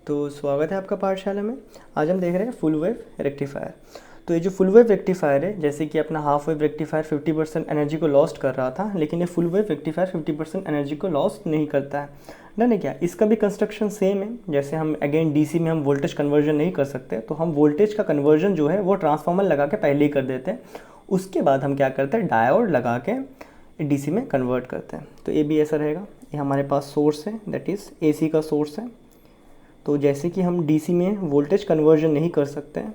तो स्वागत है आपका पाठशाला में। आज हम देख रहे हैं फुल वेव रेक्टिफायर। तो ये जो फुल वेव रेक्टिफायर है, जैसे कि अपना हाफ वेव रेक्टिफायर 50% एनर्जी को लॉस्ट कर रहा था, लेकिन ये फुल वेव रेक्टिफायर 50% एनर्जी को लॉस्ट नहीं करता है। डन है क्या? इसका भी कंस्ट्रक्शन सेम है। जैसे हम अगेन डीसी में हम वोल्टेज कन्वर्जन नहीं कर सकते, तो हम वोल्टेज का कन्वर्जन जो है वो ट्रांसफार्मर लगा के पहले ही कर देते हैं। उसके बाद हम क्या करते हैं, डायोड लगा के डीसी में कन्वर्ट करते हैं। तो ये भी ऐसा रहेगा। ये हमारे पास सोर्स है, दैट इज़ एसी का सोर्स है। तो जैसे कि हम डीसी में वोल्टेज कन्वर्जन नहीं कर सकते हैं,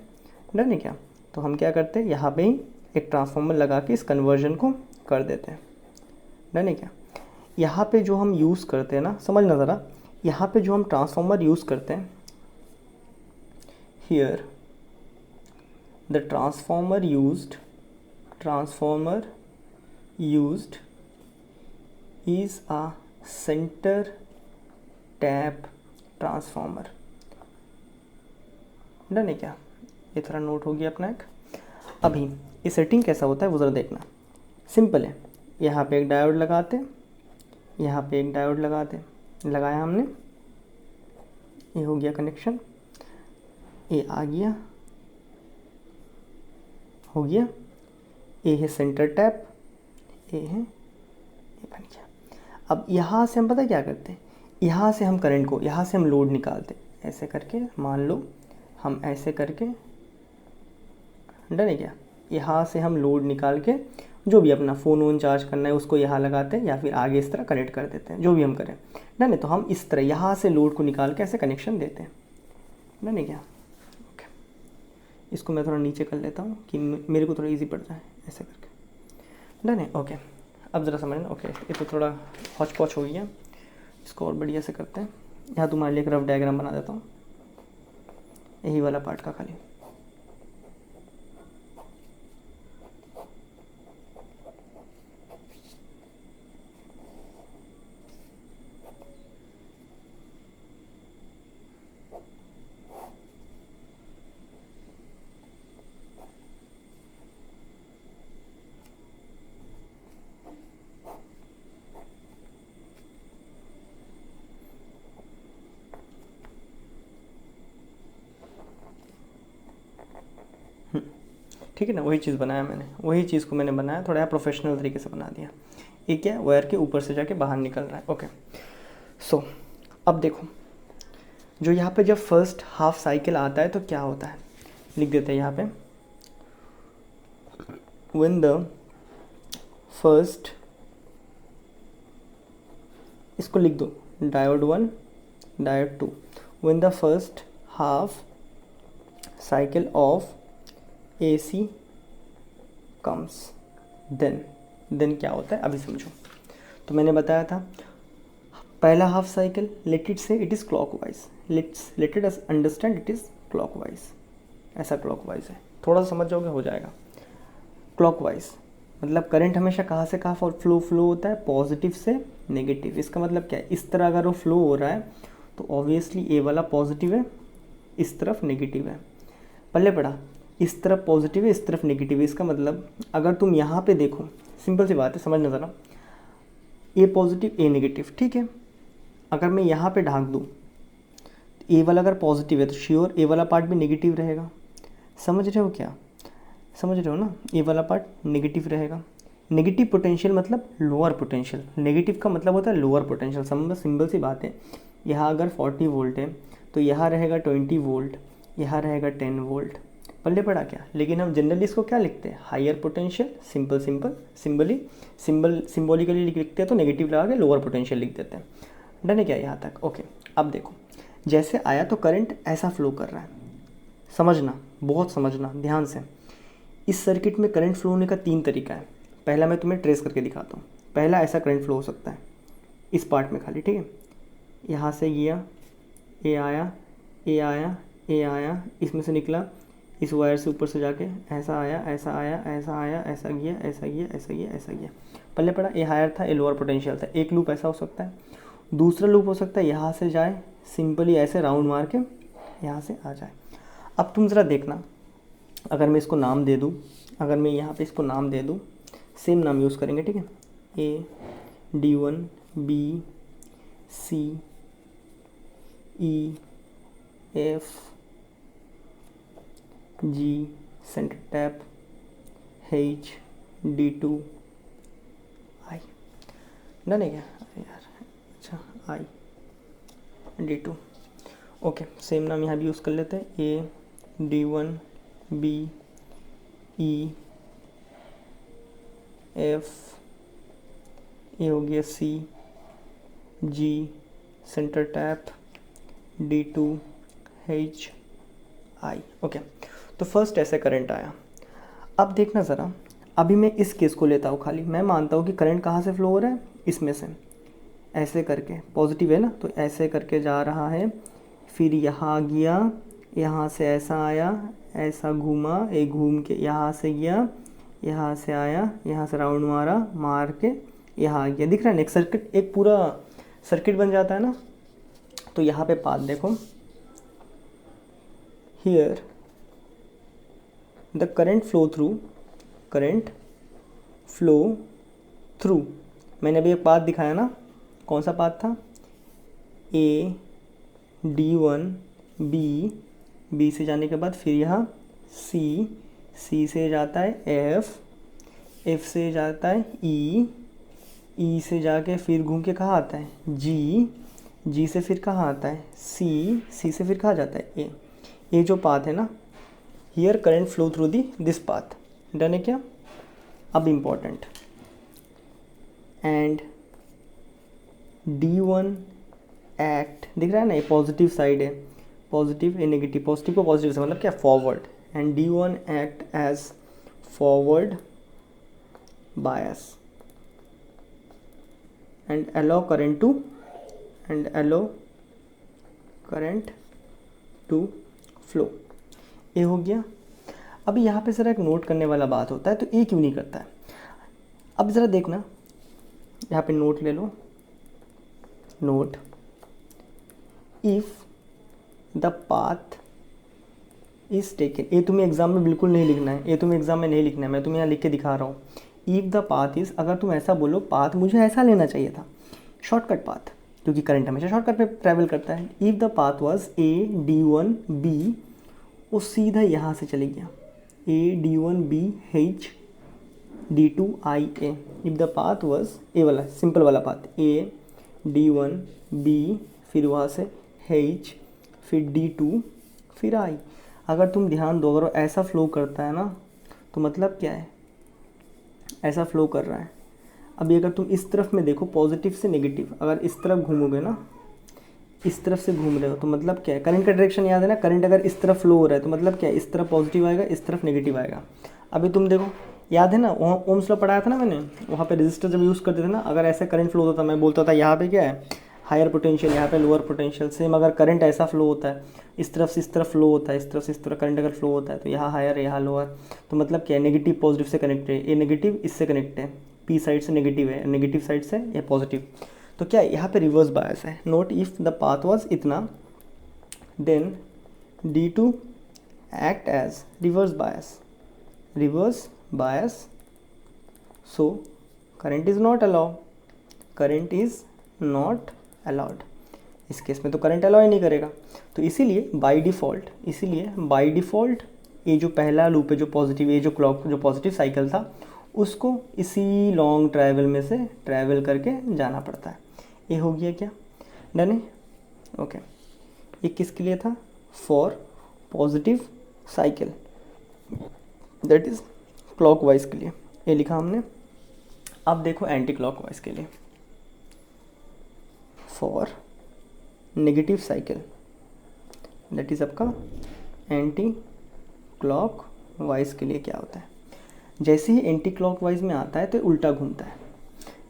डन है क्या, तो हम क्या करते हैं, यहाँ पे ही एक ट्रांसफार्मर लगा के इस कन्वर्जन को कर देते हैं। डन है क्या? यहाँ पे जो हम यूज़ करते हैं ना, समझना ज़रा, यहाँ पे जो हम ट्रांसफार्मर यूज़ करते हैं, here the transformer used is a centre tap transformer. Done है क्या? ये थोड़ा नोट हो गया अपना एक। अभी ये सेटिंग कैसा होता है वो ज़रा देखना। सिंपल है, यहाँ पे एक डायोड लगाते, यहाँ पे एक डायोड लगाते, लगाया हमने, ये हो गया कनेक्शन, ये आ गया, हो गया, ये है सेंटर टैप, ये है, ये बन गया। अब यहाँ से हम पता क्या करते हैं, यहाँ से हम करंट को, यहाँ से हम लोड निकालते, ऐसे करके मान लो हम ऐसे करके, डन है क्या, यहाँ से हम लोड निकाल के जो भी अपना फ़ोन वोन चार्ज करना है उसको यहाँ लगाते हैं, या फिर आगे इस तरह कनेक्ट कर देते हैं, जो भी हम करें। डन है? तो हम इस तरह यहाँ से लोड को निकाल के ऐसे कनेक्शन देते हैं। डन है क्या? ओके, इसको मैं थोड़ा नीचे कर लेता हूँ कि मेरे को थोड़ा ईजी पड़ जाए, ऐसे करके। डन है? ओके, अब ज़रा समझना। ओके, ये तो थोड़ा हौच पौच हो गया, इसको और बढ़िया से करते हैं। यहाँ तुम्हारे लिए एक रफ डायग्राम बना देता हूँ, यही वाला पार्ट का खाली। ठीक है ना? वही चीज़ बनाया मैंने, वही चीज़ को मैंने बनाया, थोड़ा प्रोफेशनल तरीके से बना दिया। ये क्या है, वायर के ऊपर से जाके बाहर निकल रहा है। ओके, सो अब देखो, जो यहाँ पे जब फर्स्ट हाफ साइकिल आता है तो क्या होता है, लिख देते हैं यहाँ पे, व्हेन द फर्स्ट, इसको लिख दो diode 1 diode 2, when the first half cycle of AC comes, then क्या होता है अभी समझो। तो मैंने बताया था पहला हाफ साइकिल, लेट इट से it is clockwise, let it understand it is clockwise, ऐसा क्लॉकवाइज है, थोड़ा सा समझ जाओगे हो जाएगा। क्लॉकवाइज मतलब करंट हमेशा कहाँ से कहाँ फ्लो होता है, पॉजिटिव से नेगेटिव। इसका मतलब क्या है, इस तरह अगर वो फ्लो हो रहा है तो ऑब्वियसली ए वाला पॉजिटिव है, इस तरफ नेगेटिव है। पहले पढ़ा, इस तरफ पॉजिटिव है, इस तरफ नेगेटिव है। इसका मतलब अगर तुम यहाँ पे देखो, सिंपल सी बात है, समझना ज़रा, ए पॉजिटिव ए नेगेटिव, ठीक है। अगर मैं यहाँ पे ढांक दूँ, ए वाला अगर पॉजिटिव है तो श्योर ए वाला पार्ट भी नेगेटिव रहेगा। समझ रहे हो क्या? समझ रहे हो ना? ए वाला पार्ट नेगेटिव रहेगा। नेगेटिव पोटेंशियल मतलब लोअर पोटेंशियल, नेगेटिव का मतलब होता है लोअर पोटेंशियल। सिंपल सी बात है, यहाँ अगर 40 वोल्ट है तो यहाँ रहेगा 20 वोल्ट, यहाँ रहेगा 10 वोल्ट। पल्ले पड़ा क्या? लेकिन हम जनरली इसको क्या लिखते हैं, हायर पोटेंशियल, सिंबॉलिकली लिखते हैं, तो नेगेटिव लगा के लोअर पोटेंशियल लिख देते हैं। डन है क्या यहाँ तक? ओके, अब देखो, जैसे आया तो करंट ऐसा फ्लो कर रहा है, समझना, बहुत समझना ध्यान से। इस सर्किट में करंट फ्लो होने का 3 तरीका है। पहला मैं तुम्हें ट्रेस करके दिखाता हूँ। पहला ऐसा करंट फ्लो हो सकता है इस पार्ट में खाली, ठीक है, यहाँ से गया, ए आया, ए आया, ए आया, इसमें से निकला, इस वायर से ऊपर से जाके ऐसा आया, ऐसा आया, ऐसा आया, ऐसा गया, ऐसा गया, ऐसा गया, ऐसा गया। पहले पड़ा ए हायर था, ए लोअर पोटेंशियल था। एक लूप ऐसा हो सकता है। दूसरा लूप हो सकता है यहाँ से जाए, सिंपली ऐसे राउंड मार के यहाँ से आ जाए। अब तुम ज़रा देखना, अगर मैं इसको नाम दे दूँ, अगर मैं यहाँ पे इसको नाम दे दूँ, सेम नाम यूज़ करेंगे, ठीक है, ए D1 B C E F G centre tap H D2 आई। डन है क्या यार? अच्छा आई D2। ओके, सेम नाम यहाँ भी यूज़ कर लेते हैं। ए D1 B E F, ये हो गया C G centre tap D2 H I। Okay, तो फर्स्ट ऐसे करंट आया। अब देखना ज़रा, अभी मैं इस केस को लेता हूँ खाली। मैं मानता हूँ कि करंट कहाँ से फ्लो हो रहा है, इसमें से ऐसे करके, पॉजिटिव है ना, तो ऐसे करके जा रहा है, फिर यहाँ गया, यहाँ से ऐसा आया, ऐसा घूमा, एक घूम के यहाँ से गया, यहाँ से आया, यहाँ से राउंड मारा, मार के यहाँ आ गया। दिख रहा है ना, एक सर्किट, एक पूरा सर्किट बन जाता है ना। तो यहाँ पे पाथ देखो, here the current flow through, मैंने अभी एक पाथ दिखाया ना, कौन सा पाथ था? ए D1 B से जाने के बाद फिर यहाँ C से जाता है F से जाता है E से जाके फिर घूम के कहाँ आता है? G से फिर कहाँ आता है? C से फिर कहाँ जाता है? A। ये जो पाथ है ना, here current flow through this path. Done है क्या? अब इम्पॉर्टेंट, एंड D1 एक्ट, दिख रहा है ना, ये पॉजिटिव साइड है, पॉजिटिव, ये नेगेटिव, पॉजिटिव को पॉजिटिव से मतलब क्या? Forward. And D1 act as forward bias and allow current to flow. ये हो गया। अभी यहाँ पे ज़रा एक नोट करने वाला बात होता है, तो ये क्यों नहीं करता है? अब ज़रा देखना, यहाँ पे नोट ले लो, note, if the path is taken, ये तुम्हें एग्जाम में बिल्कुल नहीं लिखना है, ये तुम्हें एग्जाम में नहीं लिखना है, मैं तुम्हें यहाँ लिख के दिखा रहा हूँ। इफ़ द पाथ इज़, अगर तुम ऐसा बोलो, पाथ मुझे ऐसा लेना चाहिए था, शॉर्टकट पाथ, क्योंकि करंट हमेशा शॉर्टकट पे ट्रैवल करता है। If the path was A D1 B, वो सीधा यहाँ से चले गया, A D1 B H D2 I A। If the path was, A वाला सिंपल वाला पाथ, A D1 B, फिर वहाँ से H, फिर D2, फिर I। अगर तुम ध्यान दो, अगर ऐसा फ्लो करता है ना, तो मतलब क्या है? ऐसा फ्लो कर रहा है। अभी अगर तुम इस तरफ में देखो, पॉजिटिव से नेगेटिव, अगर इस तरफ घूमोगे ना, इस तरफ से घूम रहे हो, तो मतलब क्या है? करंट का डायरेक्शन याद है ना, करंट अगर इस तरफ फ्लो हो रहा है तो मतलब क्या है? इस तरफ पॉजिटिव आएगा, इस तरफ नेगेटिव आएगा। अभी तुम देखो, याद है ना, वहाँ ओम्स लॉ पढ़ाया था ना मैंने, वहाँ पे रेजिस्टर जब यूज़ करते थे ना, अगर ऐसे करंट फ्लो होता था, मैं बोलता था यहाँ पे क्या है? हायर पोटेंशियल, यहाँ पे लोअर पोटेंशियल। सेम अगर करंट ऐसा फ्लो होता है, इस तरफ से इस तरफ फ्लो होता है, इस तरफ से इस तरफ करंट अगर फ्लो होता है, तो यहाँ हायर है, यहाँ लोअर, तो मतलब क्या है? नेगेटिव पॉजिटिव से कनेक्ट है, ये नेगेटिव इससे कनेक्ट है, पी साइड से नेगेटिव है, नेगेटिव साइड से ये पॉजिटिव। तो क्या है? यहाँ पे रिवर्स बायस है। Note, if the path was इतना, then D2 act as reverse bias, so current is not allowed. इस केस में तो करंट अलाउ ही नहीं करेगा। तो इसीलिए बाय डिफ़ॉल्ट ये जो पहला लूप है, जो पॉजिटिव, ये जो क्लॉक, जो पॉजिटिव साइकिल था, उसको इसी लॉन्ग ट्रैवल में से ट्रैवल करके जाना पड़ता है। ये हो गया क्या? डन है? ओके, ये किसके लिए था? For positive cycle, that is clockwise के लिए, ये लिखा हमने। अब देखो एंटी क्लॉकवाइज के लिए, for negative cycle, that is आपका एंटी क्लॉकवाइज के लिए क्या होता है? जैसे ही एंटी क्लॉकवाइज में आता है तो उल्टा घूमता है।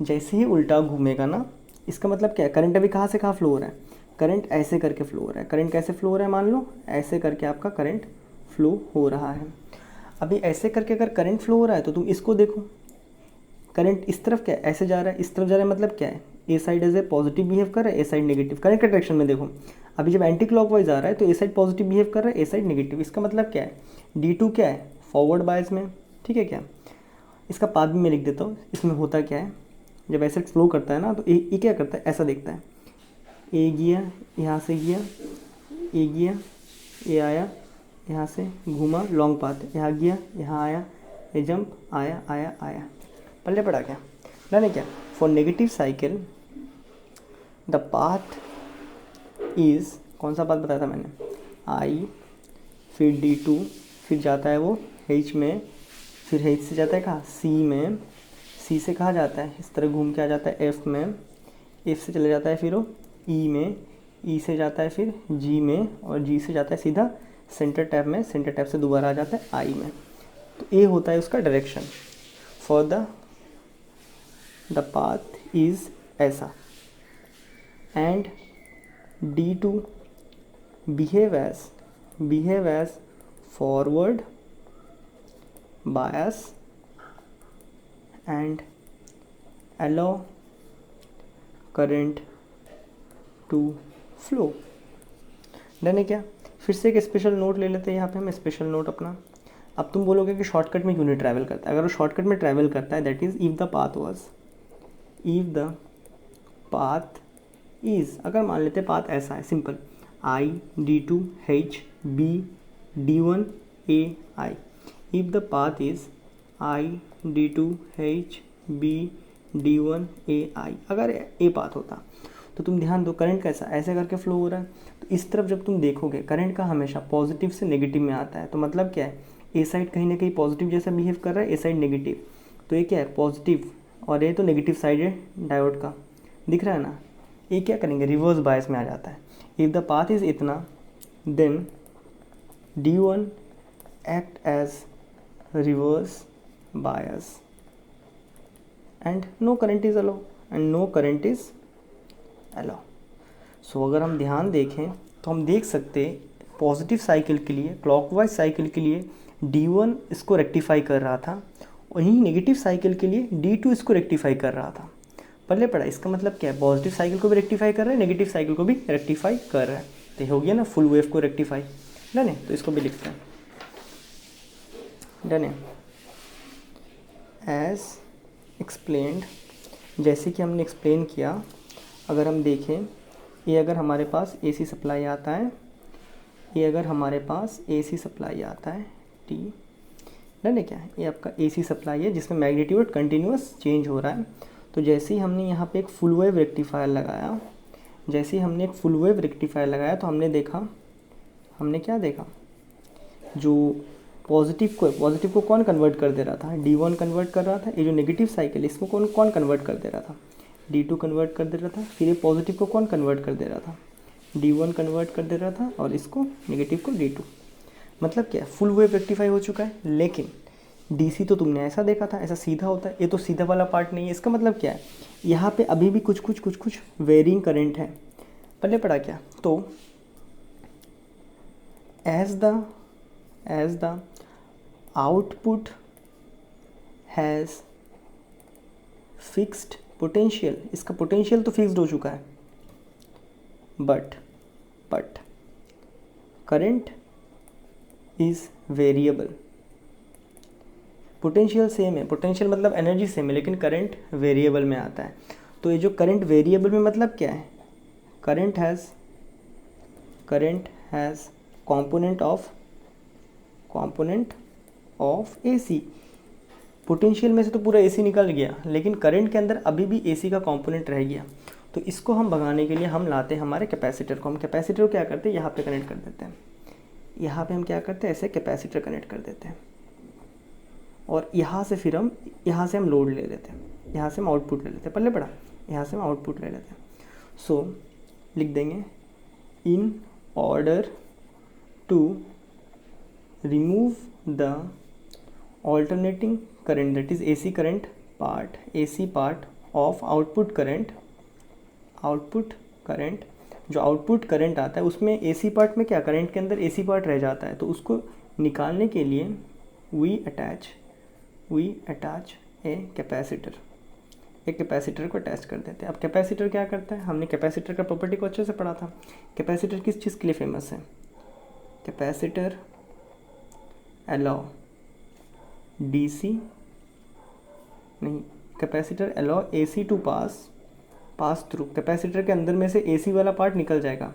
जैसे ही उल्टा घूमेगा ना, इसका मतलब क्या है? करंट अभी कहाँ से कहाँ फ्लो हो रहा है? करंट ऐसे करके फ्लो हो रहा है। करंट कैसे फ्लो हो रहा है? मान लो ऐसे करके आपका करंट फ्लो हो रहा है। अभी ऐसे करके अगर करंट फ्लो हो रहा है तो तुम इसको देखो, करंट इस तरफ क्या है? ऐसे जा रहा है, इस तरफ जा रहा है, मतलब क्या है? A side as A positive behave कर रहा है, ए साइड नेगेटिव। करंट का डायरेक्शन में देखो, अभी जब एंटी क्लॉकवाइज आ रहा है तो ए साइड पॉजिटिव बिहेव कर रहा है, ए साइड नेगेटिव। इसका मतलब क्या है? D2 क्या है? फॉरवर्ड बायस में, ठीक है क्या? इसका पाथ भी मैं लिख देता हूँ। इसमें होता क्या है, जब ऐसे फ्लो करता है ना, तो ये क्या करता है? ऐसा देखता है, ए गया, यहाँ से गया, ए गया, ए आया, यहाँ से घूमा लॉन्ग पाथ, यहाँ गया, यहाँ आया, ए जंप, आया आया आया। पल्ले पड़ा क्या, ना क्या। For negative cycle the path is, कौन सा पाथ बताया था मैंने, आई, फिर D2, फिर जाता है वो H में, फिर H से जाता है कहाँ, C में, C से कहाँ जाता है, इस तरह घूम के आ जाता है F में, F से चले जाता है फिर वो E में, E से जाता है फिर G में, और G से जाता है सीधा सेंटर टैब में, सेंटर टैब से दोबारा आ जाता है I में। तो A होता है उसका direction. For the path is ऐसा, and D2 behave as forward bias and allow current to flow। Done है क्या। फिर से एक स्पेशल नोट ले लेते हैं यहाँ पे हम, स्पेशल नोट अपना। अब तुम बोलोगे कि शॉर्टकट में क्यों नहीं ट्रैवल करता है। अगर वो शॉर्टकट में ट्रैवल करता है, that is if the path is, अगर मान लेते पाथ ऐसा है simple, I D2 H B D1 A I, if the path is I D2 H B D1 A I, अगर ए पाथ होता तो तुम ध्यान दो करंट कैसा ऐसे करके फ्लो हो रहा है। तो इस तरफ जब तुम देखोगे करंट का हमेशा पॉजिटिव से नेगेटिव में आता है। तो मतलब क्या है, ए साइड कहीं ना कहीं पॉजिटिव जैसा बिहेव कर रहा है, ए साइड नेगेटिव। तो ये क्या है, पॉजिटिव, और ये तो नेगेटिव साइड है डायोड का, दिख रहा है ना। ये क्या करेंगे, रिवर्स बायस में आ जाता है। इफ़ द पाथ इज़ इतना, then D1 act as reverse bias and no current is allow, so अगर हम ध्यान देखें तो हम देख सकते पॉजिटिव साइकिल के लिए, क्लॉकवाइज साइकिल के लिए D1 इसको रेक्टिफाई कर रहा था, वहीं नेगेटिव साइकिल के लिए D2 इसको रेक्टिफाई कर रहा था। पहले पढ़ा, इसका मतलब क्या है, पॉजिटिव साइकिल को भी रेक्टिफाई कर रहा है, नेगेटिव साइकिल को भी रेक्टिफाई कर रहा है। तो हो गया ना फुल वेव को रेक्टिफाई, डन है। तो इसको भी लिखते हैं, डन है। एज एक्सप्लेन्ड, जैसे कि हमने एक्सप्लेन किया, अगर हम देखें ये अगर हमारे पास AC सप्लाई आता है, ये अगर हमारे पास AC सप्लाई आता है T, डन है क्या, ये आपका AC सप्लाई है जिसमें मैग्नीट्यूड कंटिन्यूस चेंज हो रहा है। तो जैसे ही हमने यहाँ पे एक फुल वेव रेक्टिफायर लगाया, तो हमने देखा, हमने क्या देखा, जो पॉजिटिव को कौन कन्वर्ट कर दे रहा था, D1 कन्वर्ट कर रहा था। ये जो नेगेटिव साइकिल इसको कौन कन्वर्ट कर दे रहा था, D2 कन्वर्ट कर दे रहा था। फिर ये पॉजिटिव को कौन कन्वर्ट कर दे रहा था, D1 कन्वर्ट कर दे रहा था, और इसको नेगेटिव को D2। मतलब क्या, फुल वेव रेक्टिफाई हो चुका है। लेकिन DC तो तुमने ऐसा देखा था, ऐसा सीधा होता है, ये तो सीधा वाला पार्ट नहीं है। इसका मतलब क्या है, यहाँ पे अभी भी कुछ वेरिंग करंट है। पहले पढ़ा क्या, तो as the output has fixed potential, इसका पोटेंशियल तो फिक्स्ड हो चुका है, but current is variable. Potential same है, पोटेंशियल मतलब एनर्जी सेम है, लेकिन करंट वेरिएबल में आता है। तो ये जो करंट वेरिएबल में मतलब क्या है, current has component of AC। Potential में से तो पूरा AC निकल गया, लेकिन करंट के अंदर अभी भी AC का कंपोनेंट रह गया। तो इसको हम भगाने के लिए हम लाते हैं हमारे कैपेसिटर को। हम कैपेसिटर को क्या करते हैं, यहाँ पे कनेक्ट कर देते हैं। यहाँ पे हम क्या करते हैं, ऐसे कैपेसिटर कनेक्ट कर देते हैं, और यहाँ से फिर हम लोड ले लेते हैं, यहाँ से हम आउटपुट ले लेते हैं। पहले पढ़ा, यहाँ से हम आउटपुट ले लेते हैं। सो लिख देंगे, in order to remove the alternating current, that is AC part of output current, जो आउटपुट करंट आता है उसमें AC पार्ट में क्या, करंट के अंदर AC पार्ट रह जाता है। तो उसको निकालने के लिए वी अटैच ए कैपेसिटर, एक कैपेसिटर को अटैच कर देते हैं। अब कैपेसिटर क्या करता है, हमने कैपेसिटर का प्रॉपर्टी को अच्छे से पढ़ा था। कैपेसिटर किस चीज़ के लिए फेमस है, कैपेसिटर अलाउ DC नहीं, capacitor allow AC to pass through. Capacitor के अंदर में से AC वाला पार्ट निकल जाएगा,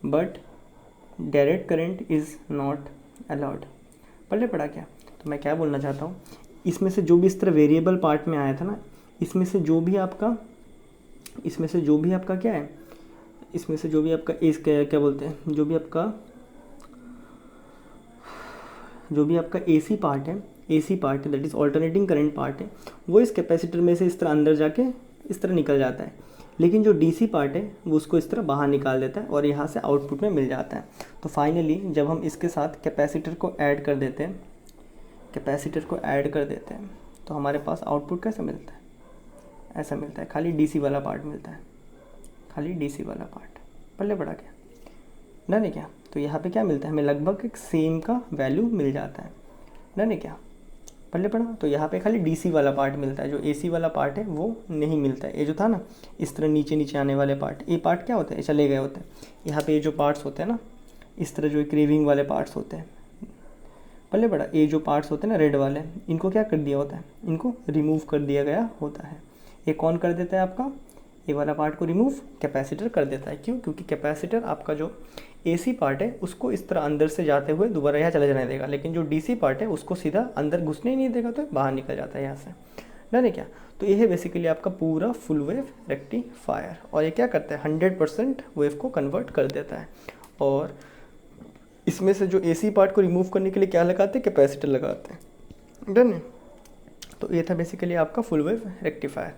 but direct current is not allowed. पढ़ा क्या? तो मैं क्या बोलना चाहता हूँ, इसमें से जो भी इस तरह वेरिएबल पार्ट में आया था ना, इसमें से जो भी आपका क्या है, इसमें से जो भी आपका इस क्या बोलते हैं, जो भी आपका एसी पार्ट है, that is alternating current part है, वो इस कैपेसिटर में से इस तरह अंदर जाके इस तरह निकल जाता है। लेकिन जो डीसी पार्ट है वो उसको इस तरह बाहर निकाल देता है और यहाँ से आउटपुट में मिल जाता है। तो फाइनली जब हम इसके साथ कैपेसिटर को ऐड कर देते हैं, तो हमारे पास आउटपुट कैसा मिलता है? ऐसा मिलता है, खाली डीसी वाला पार्ट मिलता है, पढ़ा क्या? डन है क्या? तो यहाँ पे क्या मिलता है हमें? लगभग एक सेम का वैल्यू मिल जाता है। डन है क्या? पढ़ा। तो यहाँ पे खाली डीसी वाला पार्ट मिलता है, जो एसी वाला पार्ट है वो नहीं मिलता है। ये जो था ना इस तरह नीचे आने वाले पार्ट, ये पार्ट क्या होते हैं? चले गए होते हैं। यहाँ पे ये जो पार्ट्स होते हैं ना, इस तरह जो क्रेविंग वाले पार्ट्स होते हैं, पढ़ा, ये जो पार्ट्स होते हैं ना रेड वाले, इनको क्या कर दिया होता है? इनको रिमूव कर दिया गया होता है। ये कौन कर देता है? आपका ये वाला पार्ट को रिमूव कैपेसिटर कर देता है। क्यों? क्योंकि कैपेसिटर आपका जो एसी पार्ट है उसको इस तरह अंदर से जाते हुए दोबारा यहाँ चले जाने देगा, लेकिन जो डीसी पार्ट है उसको सीधा अंदर घुसने ही नहीं देगा, तो बाहर निकल जाता है यहाँ से। डन है क्या? तो ये है बेसिकली आपका पूरा फुल वेव रेक्टिफायर, और ये क्या करता है? 100% वेव को कन्वर्ट कर देता है। और इसमें से जो एसी पार्ट को रिमूव करने के लिए क्या लगाते हैं? कैपेसिटर लगाते हैं। डन है। तो ये था बेसिकली आपका फुल वेव रेक्टिफायर।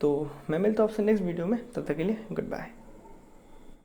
तो मैं मिलता हूँ आपसे नेक्स्ट वीडियो में, तब तक के लिए गुड बाय।